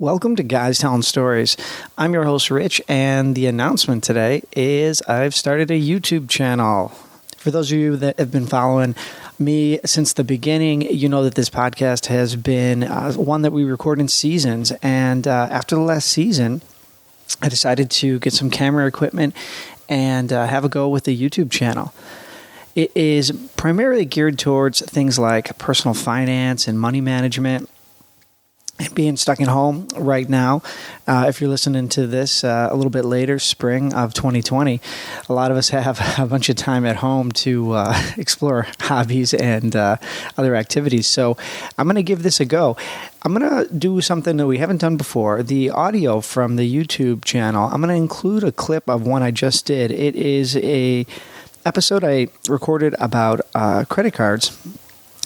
Welcome to Guys Telling Stories. I'm your host, Rich, and the announcement today is I've started a YouTube channel. For those of you that have been following me since the beginning, you know that this podcast has been one that we record in seasons. And after the last season, I decided to get some camera equipment and have a go with the YouTube channel. It is primarily geared towards things like personal finance and money management. And being stuck at home right now, if you're listening to this a little bit later, spring of 2020, a lot of us have a bunch of time at home to explore hobbies and other activities. So I'm going to give this a go. I'm going to do something that we haven't done before. The audio from the YouTube channel, I'm going to include a clip of one I just did. It is a episode I recorded about credit cards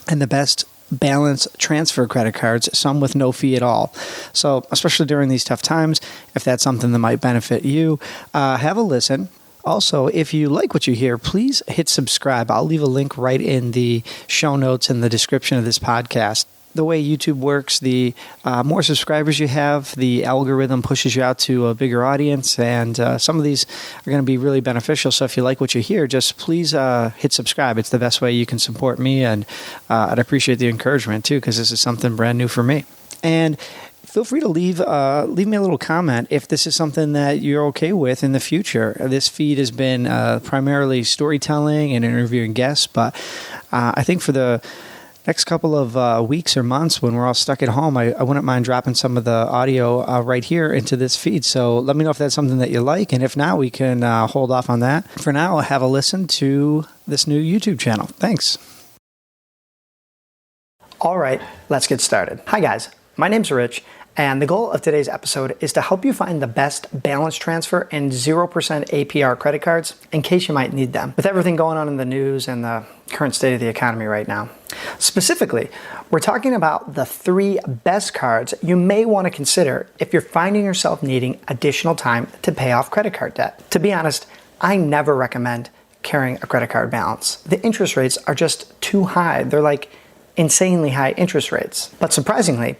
and the best balance transfer credit cards, some with no fee at all. So especially during these tough times, if that's something that might benefit you, have a listen. Also, if you like what you hear, please hit subscribe. I'll leave a link right in the show notes and the description of this podcast. The way YouTube works, the more subscribers you have, the algorithm pushes you out to a bigger audience, and some of these are going to be really beneficial. So if you like what you hear, just please hit subscribe. It's the best way you can support me, and I'd appreciate the encouragement too, because this is something brand new for me. And feel free to leave me a little comment if this is something that you're okay with in the future. This feed has been primarily storytelling and interviewing guests, but I think for the next couple of weeks or months when we're all stuck at home, I wouldn't mind dropping some of the audio right here into this feed. So let me know if that's something that you like. And if not, we can hold off on that. For now, have a listen to this new YouTube channel. Thanks. All right, let's get started. Hi, guys. My name's Rich. And the goal of today's episode is to help you find the best balance transfer and 0% APR credit cards in case you might need them. With everything going on in the news and the current state of the economy right now. Specifically, we're talking about the 3 best cards you may want to consider if you're finding yourself needing additional time to pay off credit card debt. To be honest, I never recommend carrying a credit card balance. The interest rates are just too high. They're like insanely high interest rates. But surprisingly,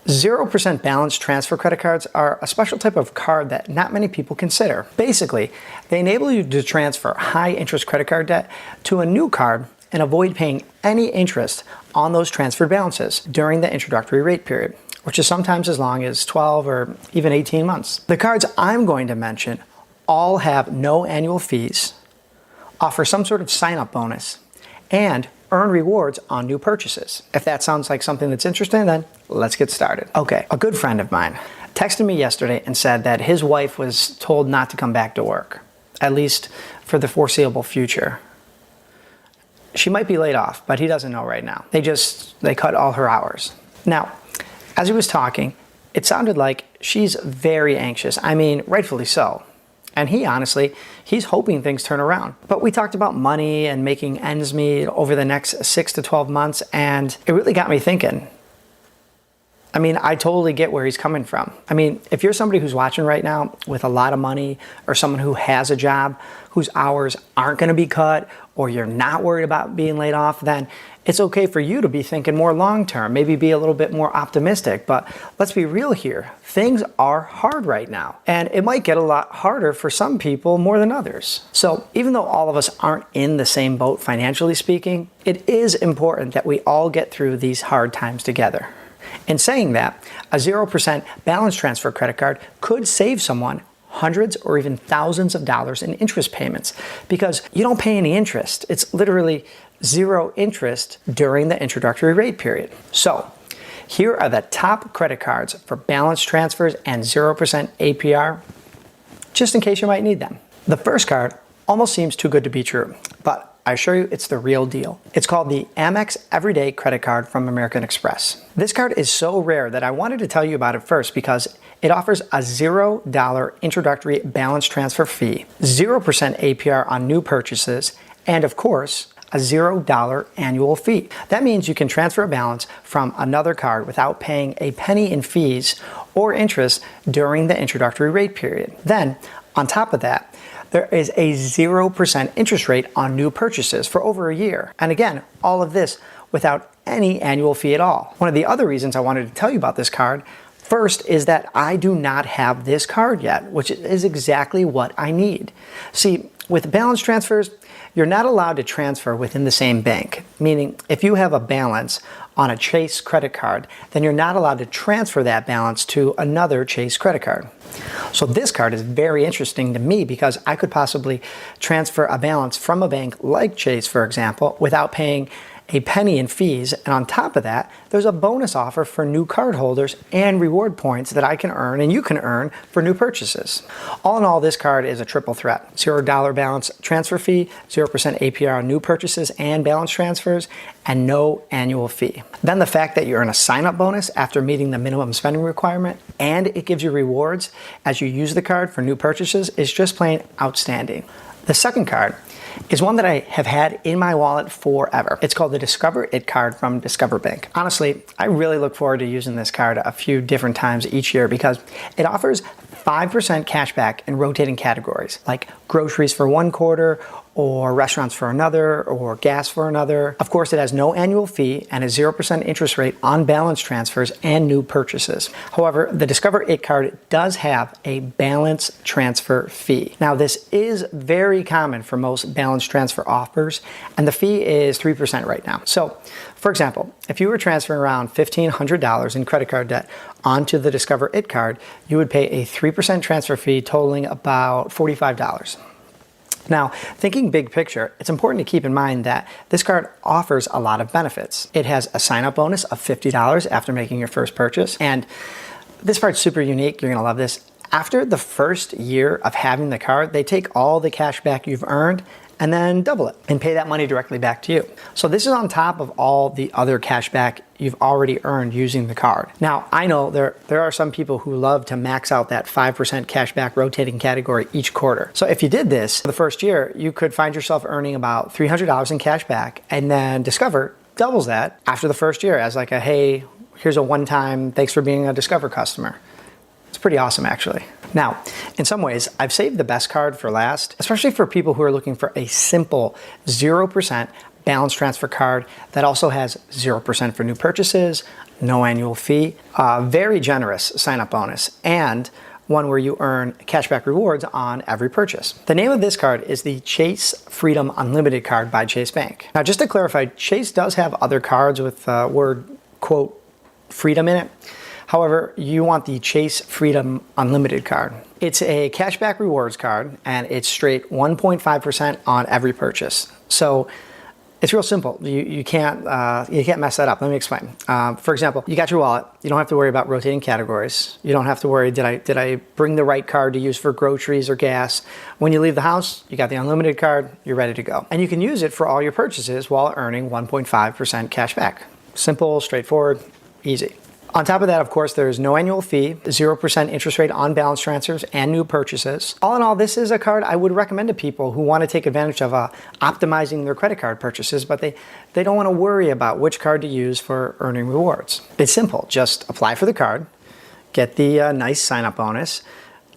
0% balance transfer credit cards are a special type of card that not many people consider. Basically, they enable you to transfer high interest credit card debt to a new card and avoid paying any interest on those transferred balances during the introductory rate period, which is sometimes as long as 12 or even 18 months. The cards I'm going to mention all have no annual fees, offer some sort of sign-up bonus, and earn rewards on new purchases. If that sounds like something that's interesting, then let's get started. Okay, a good friend of mine texted me yesterday and said that his wife was told not to come back to work, at least for the foreseeable future. She might be laid off, but he doesn't know right now. They cut all her hours. Now, as he was talking, it sounded like she's very anxious. I mean, rightfully so. And he's hoping things turn around. But we talked about money and making ends meet over the next 6 to 12 months, and it really got me thinking. I mean, I totally get where he's coming from. I mean, if you're somebody who's watching right now with a lot of money, or someone who has a job whose hours aren't going to be cut, or you're not worried about being laid off, then it's okay for you to be thinking more long-term, maybe be a little bit more optimistic. But let's be real here. Things are hard right now, and it might get a lot harder for some people more than others. So even though all of us aren't in the same boat financially speaking, it is important that we all get through these hard times together. In saying that, a 0% balance transfer credit card could save someone hundreds or even thousands of dollars in interest payments because you don't pay any interest. It's literally zero interest during the introductory rate period. So here are the top credit cards for balance transfers and 0% APR, just in case you might need them. The first card almost seems too good to be true, but I assure you it's the real deal. It's called the Amex Everyday Credit Card from American Express. This card is so rare that I wanted to tell you about it first because it offers a $0 introductory balance transfer fee, 0% APR on new purchases, and of course, a $0 annual fee. That means you can transfer a balance from another card without paying a penny in fees or interest during the introductory rate period. Then, on top of that, there is a 0% interest rate on new purchases for over a year. And again, all of this without any annual fee at all. One of the other reasons I wanted to tell you about this card, First is that I do not have this card yet, which is exactly what I need. See, with balance transfers, you're not allowed to transfer within the same bank, meaning if you have a balance on a Chase credit card, then you're not allowed to transfer that balance to another Chase credit card. So this card is very interesting to me because I could possibly transfer a balance from a bank like Chase, for example, without paying a penny in fees, and on top of that, there's a bonus offer for new cardholders and reward points that I can earn and you can earn for new purchases. All in all, this card is a triple threat. $0 balance transfer fee, 0% APR on new purchases and balance transfers, and no annual fee. Then the fact that you earn a sign-up bonus after meeting the minimum spending requirement and it gives you rewards as you use the card for new purchases is just plain outstanding. The second card is one that I have had in my wallet forever. It's called the Discover It card from Discover Bank. Honestly, I really look forward to using this card a few different times each year because it offers 5% cash back in rotating categories like groceries for one quarter, or restaurants for another, or gas for another. Of course, it has no annual fee and a 0% interest rate on balance transfers and new purchases. However, the Discover It card does have a balance transfer fee. Now, this is very common for most balance transfer offers, and the fee is 3% right now. So, for example, if you were transferring around $1,500 in credit card debt onto the Discover It card, you would pay a 3% transfer fee totaling about $45. Now, thinking big picture, it's important to keep in mind that this card offers a lot of benefits. It has a sign-up bonus of $50 after making your first purchase, and this part's super unique. You're gonna love this. After the first year of having the card, they take all the cash back you've earned and then double it and pay that money directly back to you. So this is on top of all the other cash back you've already earned using the card. Now, I know there are some people who love to max out that 5% cash back rotating category each quarter. So if you did this for the first year, you could find yourself earning about $300 in cash back, and then Discover doubles that after the first year as like a, hey, here's a one-time, thanks for being a Discover customer. It's pretty awesome, actually. Now, in some ways, I've saved the best card for last, especially for people who are looking for a simple 0% balance transfer card that also has 0% for new purchases, no annual fee, very generous sign-up bonus, and one where you earn cashback rewards on every purchase. The name of this card is the Chase Freedom Unlimited card by Chase Bank. Now, just to clarify, Chase does have other cards with the word, quote, freedom in it. However, you want the Chase Freedom Unlimited card. It's a cashback rewards card, and it's straight 1.5% on every purchase. So it's real simple. You can't mess that up. Let me explain. For example, you got your wallet. You don't have to worry about rotating categories. You don't have to worry, did I bring the right card to use for groceries or gas? When you leave the house, you got the unlimited card. You're ready to go, and you can use it for all your purchases while earning 1.5% cash back. Simple, straightforward, easy. On top of that, of course, there's no annual fee, 0% interest rate on balance transfers and new purchases. All in all, this is a card I would recommend to people who want to take advantage of optimizing their credit card purchases, but they don't want to worry about which card to use for earning rewards. It's simple. Just apply for the card, get the nice sign-up bonus,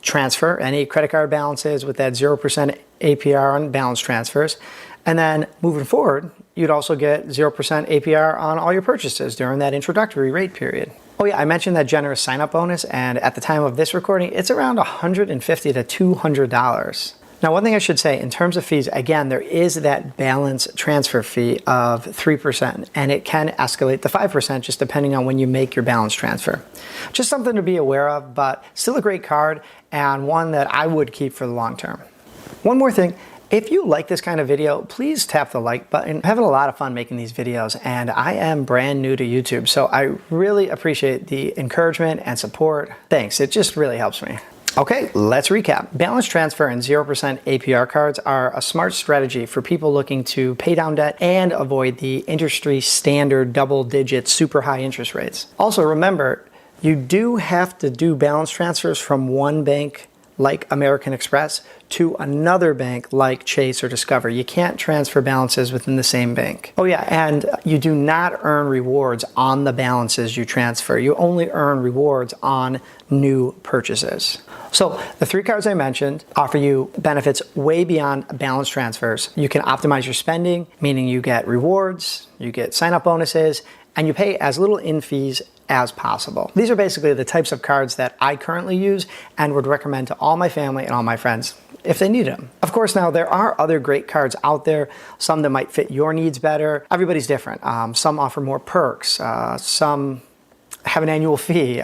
transfer any credit card balances with that 0% APR on balance transfers, and then moving forward, you'd also get 0% APR on all your purchases during that introductory rate period. Oh yeah, I mentioned that generous sign-up bonus, and at the time of this recording, it's around $150 to $200. Now, one thing I should say, in terms of fees, again, there is that balance transfer fee of 3%, and it can escalate to 5% just depending on when you make your balance transfer. Just something to be aware of, but still a great card, and one that I would keep for the long term. One more thing. If you like this kind of video, please tap the like button. I'm having a lot of fun making these videos, and I am brand new to YouTube, so I really appreciate the encouragement and support. Thanks, it just really helps me. Okay, let's recap. Balance transfer and 0% APR cards are a smart strategy for people looking to pay down debt and avoid the industry standard double-digit super high interest rates. Also, remember, you do have to do balance transfers from one bank like American Express to another bank like Chase or Discover. You can't transfer balances within the same bank. Oh yeah, and you do not earn rewards on the balances you transfer. You only earn rewards on new purchases. So the three cards I mentioned offer you benefits way beyond balance transfers. You can optimize your spending, meaning you get rewards, you get sign-up bonuses, and you pay as little in fees as possible. These are basically the types of cards that I currently use and would recommend to all my family and all my friends if they need them. Of course, now there are other great cards out there, some that might fit your needs better. Everybody's different. Some offer more perks, some have an annual fee,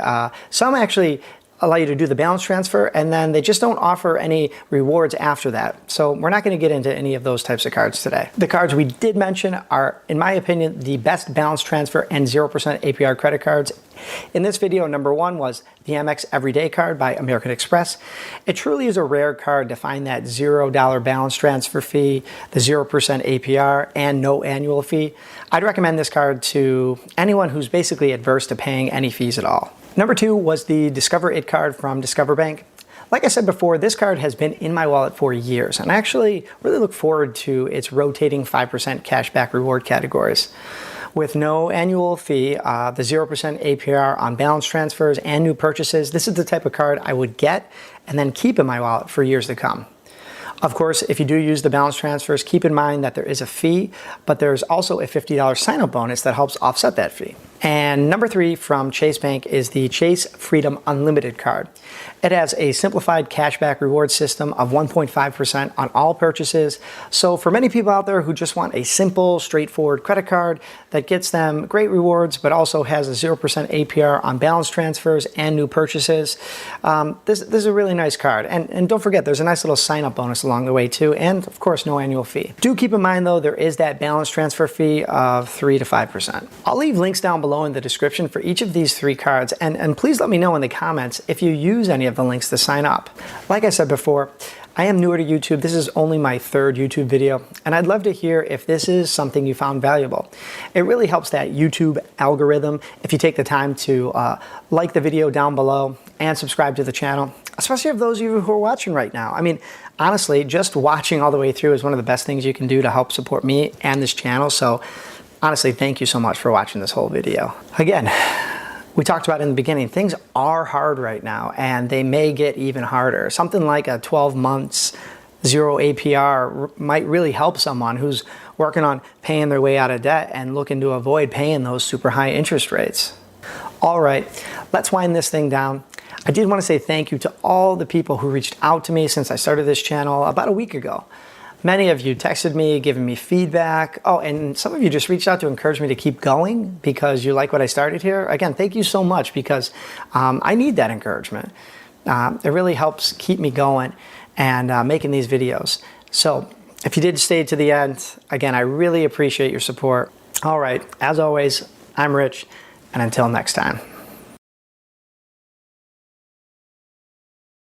some actually allow you to do the balance transfer, and then they just don't offer any rewards after that. So we're not going to get into any of those types of cards today. The cards we did mention are, in my opinion, the best balance transfer and 0% APR credit cards. In this video, number one was the Amex Everyday Card by American Express. It truly is a rare card to find that $0 balance transfer fee, the 0% APR, and no annual fee. I'd recommend this card to anyone who's basically adverse to paying any fees at all. Number two was the Discover It card from Discover Bank. Like I said before, this card has been in my wallet for years, and I actually really look forward to its rotating 5% cashback reward categories. With no annual fee, the 0% APR on balance transfers and new purchases, this is the type of card I would get and then keep in my wallet for years to come. Of course, if you do use the balance transfers, keep in mind that there is a fee, but there's also a $50 sign-up bonus that helps offset that fee. And number three from Chase Bank is the Chase Freedom Unlimited card. It has a simplified cashback reward system of 1.5% on all purchases. So for many people out there who just want a simple, straightforward credit card that gets them great rewards, but also has a 0% APR on balance transfers and new purchases, this is a really nice card. And don't forget, there's a nice little sign-up bonus along the way too, and of course, no annual fee. Do keep in mind though, there is that balance transfer fee of 3 to 5%. I'll leave links down below in the description for each of these three cards, and please let me know in the comments if you use any of the links to sign up. Like I said before, I am newer to YouTube. This is only my third YouTube video, and I'd love to hear if this is something you found valuable. It really helps that YouTube algorithm if you take the time to like the video down below and subscribe to the channel, especially of those of you who are watching right now. I mean, honestly, just watching all the way through is one of the best things you can do to help support me and this channel. So honestly, thank you so much for watching this whole video. Again, we talked about in the beginning, things are hard right now, and they may get even harder. Something like a 12 months, 0 APR might really help someone who's working on paying their way out of debt and looking to avoid paying those super high interest rates. All right, let's wind this thing down. I did want to say thank you to all the people who reached out to me since I started this channel about a week ago. Many of you texted me, giving me feedback. Oh, and some of you just reached out to encourage me to keep going because you like what I started here. Again, thank you so much because I need that encouragement. It really helps keep me going and making these videos. So if you did stay to the end, again, I really appreciate your support. All right, as always, I'm Rich, and until next time.